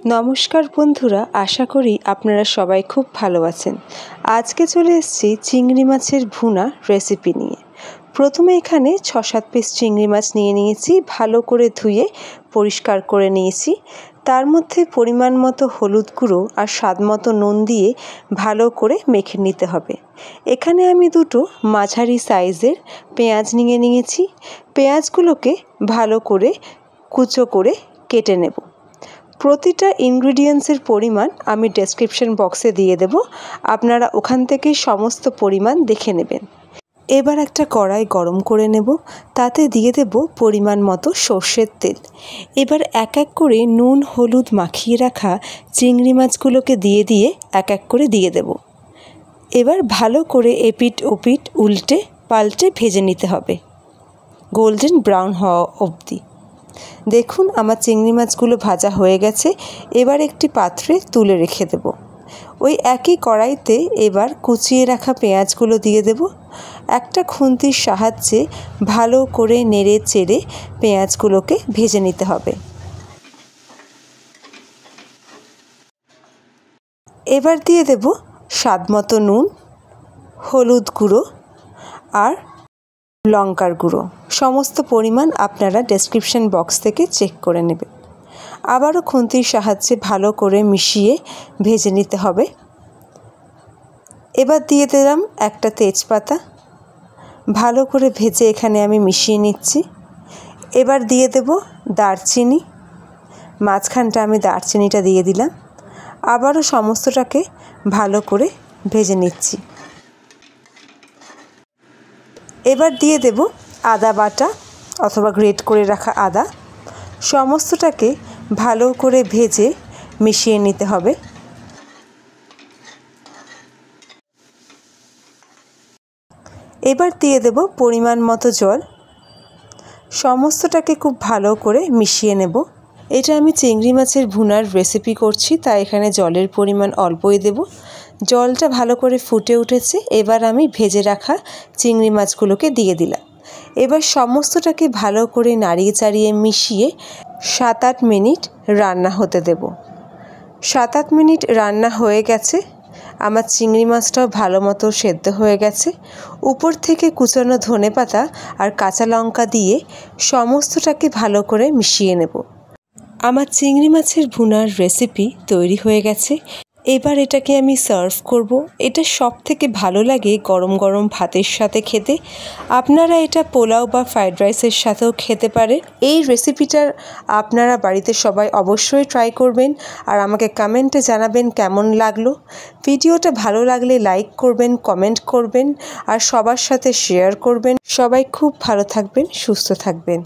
নমস্কার বন্ধুরা, আশা করি আপনারা সবাই খুব ভালো আছেন। আজকে চলে এসেছি চিংড়ি মাছের ভুনা রেসিপি নিয়ে। প্রথমে এখানে 6-7 পিস চিংড়ি মাছ নিয়ে নিয়েছি, ভালো করে ধুয়ে পরিষ্কার করে নিয়েছি। তার মধ্যে পরিমাণ মতো হলুদ গুঁড়ো আর স্বাদ মতো নুন দিয়ে ভালো করে মেখে নিতে হবে। এখানে আমি দুটো মাঝারি সাইজের পেঁয়াজ নিয়ে নিয়েছি। পেঁয়াজগুলোকে ভালো করে কুচো করে কেটে নেব। প্রতিটা ইনগ্রিডিয়েন্টসের পরিমাণ আমি ডেসক্রিপশন বক্সে দিয়ে দেব, আপনারা ওখান থেকে সমস্ত পরিমাণ দেখে নেবেন। এবার একটা কড়াই গরম করে নেব, তাতে দিয়ে দেব পরিমাণ মতো সর্ষের তেল। এবার এক এক করে নুন হলুদ মাখিয়ে রাখা চিংড়ি মাছগুলোকে দিয়ে এক এক করে দিয়ে দেব। এবার ভালো করে এপিট ওপিট উল্টে পাল্টে ভেজে নিতে হবে গোল্ডেন ব্রাউন হওয়া অবধি। দেখুন আমার চিংড়ি মাছগুলো ভাজা হয়ে গেছে। এবার একটি পাত্রে তুলে রেখে দেব। ওই একই কড়াইতে এবার কুচিয়ে রাখা পেঁয়াজগুলো দিয়ে দেব। একটা খুন্তির সাহায্যে ভালো করে নেড়ে চেড়ে পেঁয়াজগুলোকে ভেজে নিতে হবে। এবার দিয়ে দেব স্বাদ মতো নুন, হলুদ গুঁড়ো আর লঙ্কার গুঁড়ো। সমস্ত পরিমাণ আপনারা ডেসক্রিপশন বক্স থেকে চেক করে নেবেন। আবারও খুন্তির সাহায্যে ভালো করে মিশিয়ে ভেজে নিতে হবে। এবার দিয়ে দিলাম একটা তেজপাতা, ভালো করে ভেজে এখানে আমি মিশিয়ে নিচ্ছি। এবার দিয়ে দেব দারচিনি, মাঝখানটা আমি দারচিনিটা দিয়ে দিলাম। আবারও সমস্তটাকে ভালো করে ভেজে নিচ্ছি। এবার দিয়ে দেব আদা বাটা অথবা গ্রেট করে রাখা আদা। সমস্তটাকে ভালো করে ভেজে মিশিয়ে নিতে হবে। এবার দিয়ে দেব পরিমাণ মতো জল। সমস্তটাকে খুব ভালো করে মিশিয়ে নেব। এটা আমি চিংড়ি মাছের ভুনার রেসিপি করছি, তাই এখানে জলের পরিমাণ অল্পই দেব। জলটা ভালো করে ফুটে উঠেছে। এবার আমি ভেজে রাখা চিংড়ি মাছগুলোকে দিয়ে দিলাম। এবার সমস্তটাকে ভালো করে নাড়িয়ে চাড়িয়ে মিশিয়ে 7-8 মিনিট রান্না হতে দেব। 7-8 মিনিট রান্না হয়ে গেছে। আমার চিংড়ি মাছটাও ভালো মতো সেদ্ধ হয়ে গেছে। উপর থেকে কুচানো ধনেপাতা আর কাঁচা লঙ্কা দিয়ে সমস্তটাকে ভালো করে মিশিয়ে নেব। আমার চিংড়ি মাছের ভুনার রেসিপি তৈরি হয়ে গেছে। এবার এটাকে আমি সার্ভ করব। এটা সব থেকে ভালো লাগে গরম গরম ভাতের সাথে খেতে। আপনারা এটা পোলাও বা ফ্রাইড রাইসের সাথেও খেতে পারেন। এই রেসিপিটার আপনারা বাড়িতে সবাই অবশ্যই ট্রাই করবেন আর আমাকে কমেন্টে জানাবেন কেমন লাগলো। ভিডিওটা ভালো লাগলে লাইক করবেন, কমেন্ট করবেন আর সবার সাথে শেয়ার করবেন। সবাই খুব ভালো থাকবেন, সুস্থ থাকবেন।